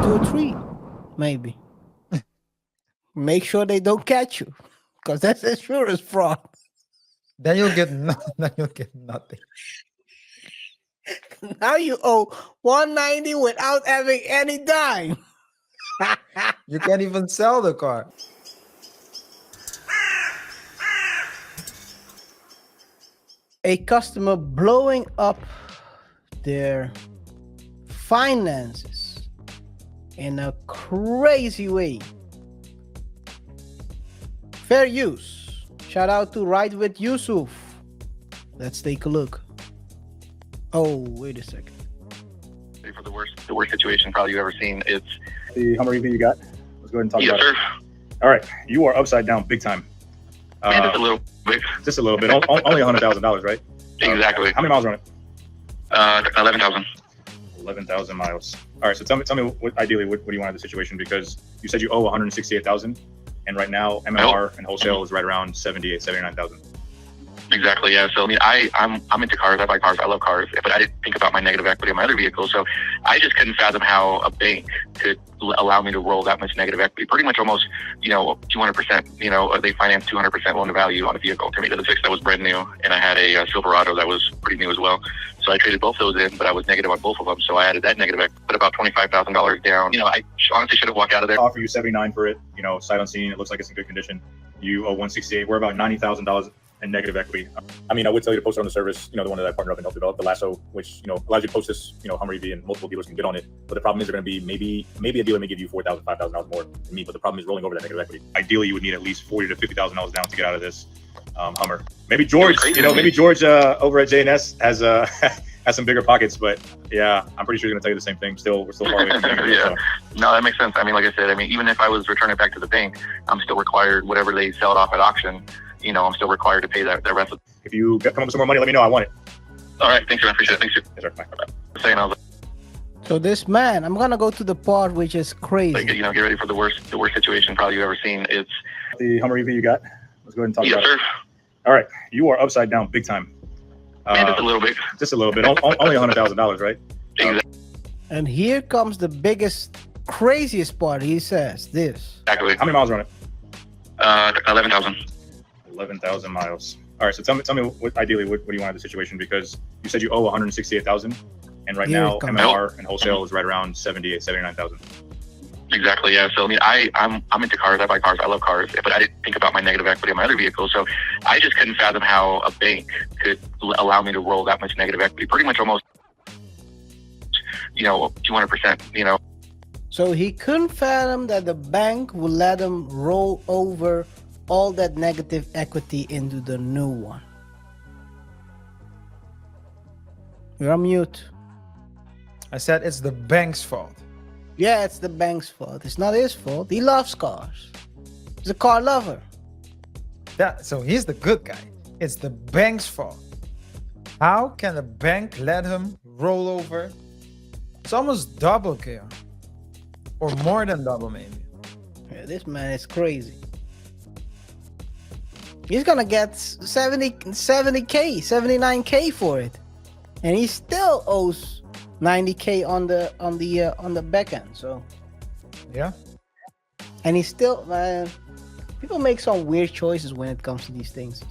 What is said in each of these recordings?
into a tree, maybe. Make sure they don't catch you, because that's as sure as fraud. Then you'll get then you'll get nothing. Now you owe 190 without having any dime. You can't even sell the car. A customer blowing up their finances in a crazy way. Fair use. Shout out to Ride with Yusuf. Let's take a look. Oh, wait a second. For the worst situation probably you've ever seen. It's the Hummer EV you got. Let's go ahead and talk yes, about sir. it. All right, you are upside down big time. Man, just a little bit. Just a little bit. Only $100,000, right? Exactly. How many miles are on it? 11,000. 11,000 miles. All right, so tell me what ideally what do you want in the situation, because you said you owe 168,000, and right now MMR and wholesale is right around 78, 79,000. Exactly. Yeah. So I mean, I'm into cars. I buy cars. I love cars. But I didn't think about my negative equity on my other vehicle. So I just couldn't fathom how a bank could allow me to roll that much negative equity. Pretty much almost, 200%. They finance 200% loan to value on a vehicle. To me, the six that was brand new, and I had a Silverado that was pretty new as well. So I traded both those in, but I was negative on both of them. So I added that negative equity, put about $25,000 down. I honestly should have walked out of there. Offer you 79 for it. Sight unseen. It looks like it's in good condition. You owe 168. We're about $90,000 in negative equity. I mean, I would tell you to post it on the service, the one that I partnered up and helped develop, the Lasso, which, allows you to post this, Hummer EV, and multiple dealers can get on it. But the problem is they're going to be maybe a dealer may give you $4,000, $5,000 more than me, but the problem is rolling over that negative equity. Ideally, you would need at least $40,000 to $50,000 down to get out of this Hummer. Maybe George, maybe George over at JNS has has some bigger pockets, but yeah, I'm pretty sure he's going to tell you the same thing. We're still far away from that. Yeah. So. No, that makes sense. I mean, like I said, even if I was returning it back to the bank, I'm still required, whatever they sell it off at auction, I'm still required to pay that rest of. If you come up with some more money, let me know. I want it. All right. Thanks, sir. I appreciate it. Thanks, sir. Yes, sir. Bye. Saying I was So this man, I'm gonna go to the part which is crazy. like, get ready for the worst situation probably you've ever seen. It's The Hummer EV you got. Let's go ahead and talk yes, about sir. it. All right, you are upside down big time. Man, just a little bit. Just a little bit. Only $100,000, right? And here comes the biggest, craziest part. He says this. Exactly. How many miles are on it? 11,000. 11,000 miles. All right, so tell me what ideally what do you want in the situation, because you said you owe 168,000, and right Here now it comes. MMR and wholesale is right around 78, 79,000. Exactly. Yeah. So I mean, I'm into cars. I buy cars. I love cars. But I didn't think about my negative equity on my other vehicle. So I just couldn't fathom how a bank could allow me to roll that much negative equity. Pretty much almost, 200%. So he couldn't fathom that the bank would let him roll over all that negative equity into the new one. You're on mute. I said it's the bank's fault. Yeah, it's the bank's fault. It's not his fault. He loves cars. He's a car lover. So he's the good guy. It's the bank's fault. How can a bank let him roll over? It's almost double, KaiR. Or more than double, maybe. Yeah, this man is crazy. He's gonna get 70K, 79K for it. And he still owes 90K on the back end. So Yeah. and he's still, man, people make some weird choices when it comes to these things.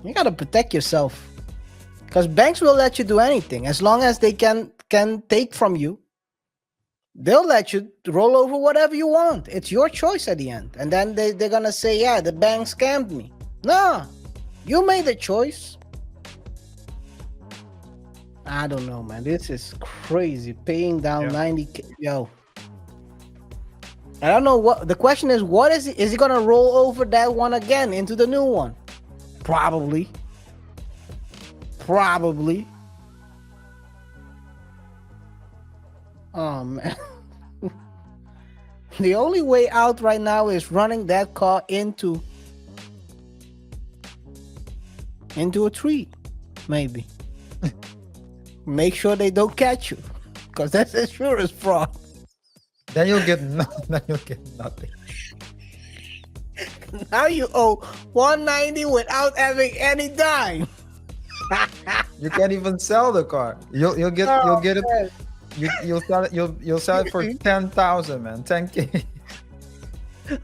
You gotta protect yourself, because banks will let you do anything as long as they can take from you. They'll let you roll over whatever you want. It's your choice at the end. And then they're gonna say, yeah, the bank scammed me. No, you made the choice. I don't know, man. This is crazy. Paying down 90K. Yo. I don't know what the question is. What is he gonna roll over that one again into the new one? Probably. Oh man. The only way out right now is running that car into a tree, maybe. Make sure they don't catch you, because that's as sure as fraud. Then you'll get nothing. Now you owe 190 without having any dime. You can't even sell the car. You'll get it. Man. You'll sell it for 10,000, man. 10K.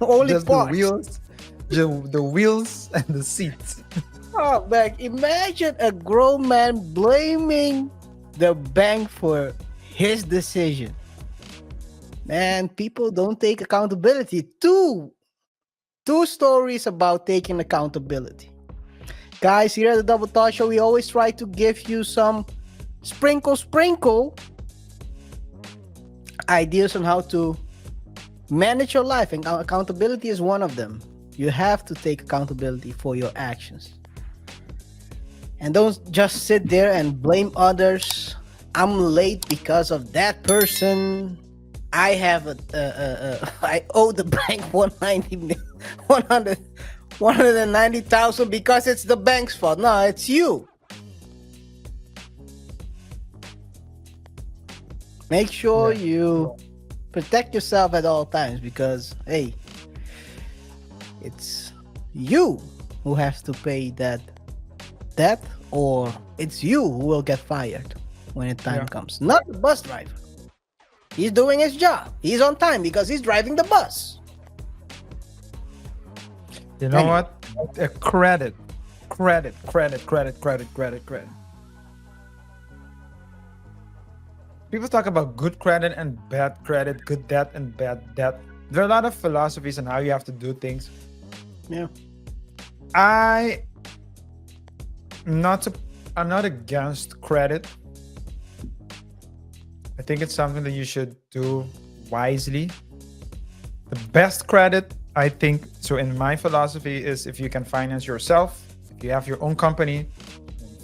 Only Just parts. the wheels and the seats. Oh, like imagine a grown man blaming the bank for his decision. Man, people don't take accountability. Two stories about taking accountability. Guys, here at the Double Thought Show, we always try to give you some sprinkle ideas on how to manage your life, and accountability is one of them. You have to take accountability for your actions. And don't just sit there and blame others. I'm late because of that person. I have I owe the bank 190,000 because it's the bank's fault. No, it's you. Make sure you protect yourself at all times, because hey, it's you who has to pay that debt, or it's you who will get fired when the time comes, not the bus driver. He's doing his job. He's on time because he's driving the bus. You know what? Credit. People talk about good credit and bad credit, good debt and bad debt. There are a lot of philosophies on how you have to do things. Yeah. I'm not against credit. I think it's something that you should do wisely. The best credit, I think, so in my philosophy, is if you can finance yourself. If you have your own company,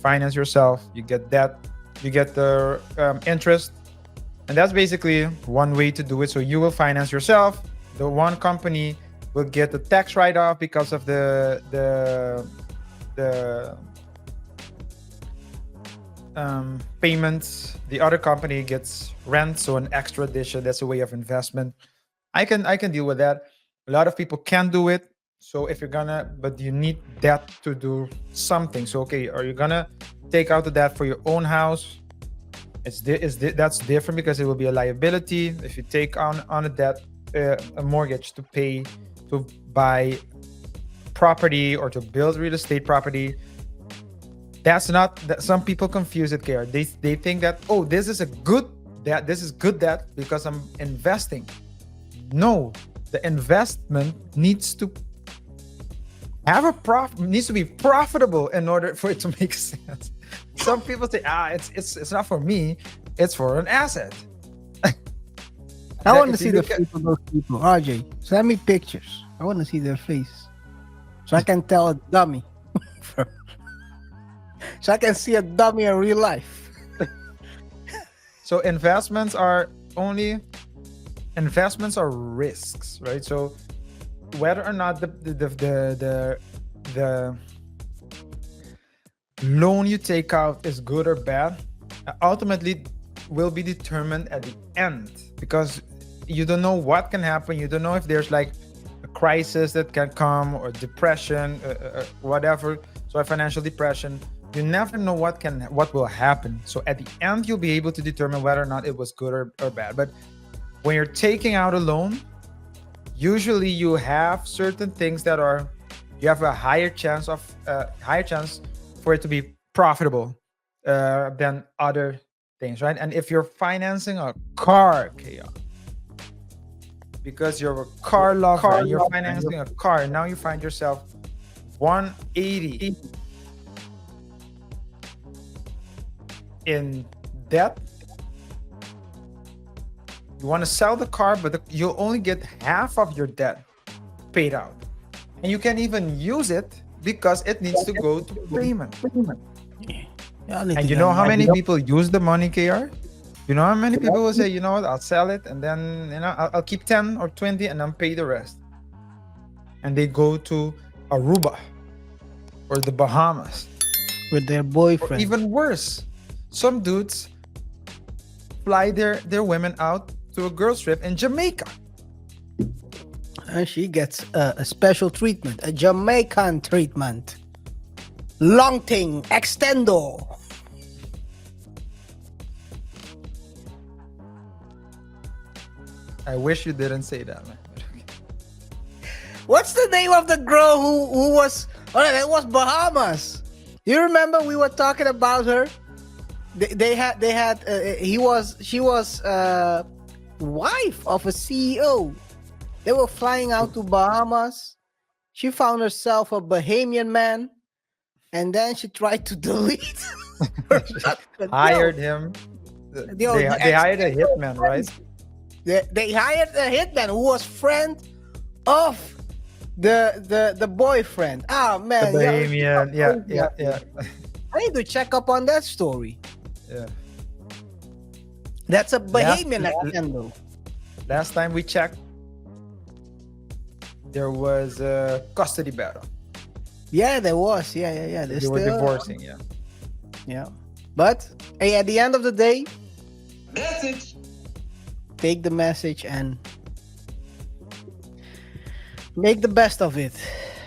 finance yourself, you get debt, you get the interest, and that's basically one way to do it. So you will finance yourself. The one company will get the tax write-off because of the payments. The other company gets rent, so an extra addition. That's a way of investment. I can deal with that. A lot of people can do it. So if you're but you need debt to do something. So okay, are you gonna take out the debt for your own house? That's different, because it will be a liability. If you take on a debt, a mortgage to pay to buy property or to build real estate property, that's not that. Some people confuse it, KaiR. They think that, oh, this is good debt because I'm investing. No, the investment needs to have needs to be profitable in order for it to make sense. Some people say, it's not for me, it's for an asset. I want to see the face of those people. RJ, send me pictures. I want to see their face, so I can tell a dummy. So I can see a dummy in real life. So investments are risks, right? So whether or not the loan you take out is good or bad, ultimately will be determined at the end, because you don't know what can happen. You don't know if there's like a crisis that can come, or depression, whatever. So a financial depression. You never know what will happen. So at the end, you'll be able to determine whether or not it was good or bad. But when you're taking out a loan, usually you have certain things that you have a higher chance for it to be profitable than other things, right? And if you're financing a car, KaiR, because you're a car lover and you're financing a car, and now you find yourself 180 in debt. You want to sell the car, but you'll only get half of your debt paid out, and you can't even use it because it needs to go to payment. And you know how many people use the money, KaiR? You know how many people will say, you know what, I'll sell it, and then I'll keep 10 or 20 and I'll pay the rest. And they go to Aruba or the Bahamas with their boyfriend. Or even worse, some dudes fly their women out to a girls trip in Jamaica, and she gets a special treatment, a Jamaican treatment, long thing, extendo. I wish you didn't say that, man. What's the name of the girl who was? Oh, that was Bahamas. You remember we were talking about her? They had she was wife of a CEO. They were flying out to Bahamas. She found herself a Bahamian man, and then she tried to delete her husband. Hired him. Yo, They hired a hitman, right? They hired a hitman who was friend of the boyfriend. Ah The man, Bahamian. Yeah. I need to check up on that story. Yeah. That's a Bahamian accent, though. Last time we checked, there was a custody battle. Yeah, there was. Yeah. They were divorcing. Yeah. Yeah, but hey, at the end of the day, Message. take the message and make the best of it.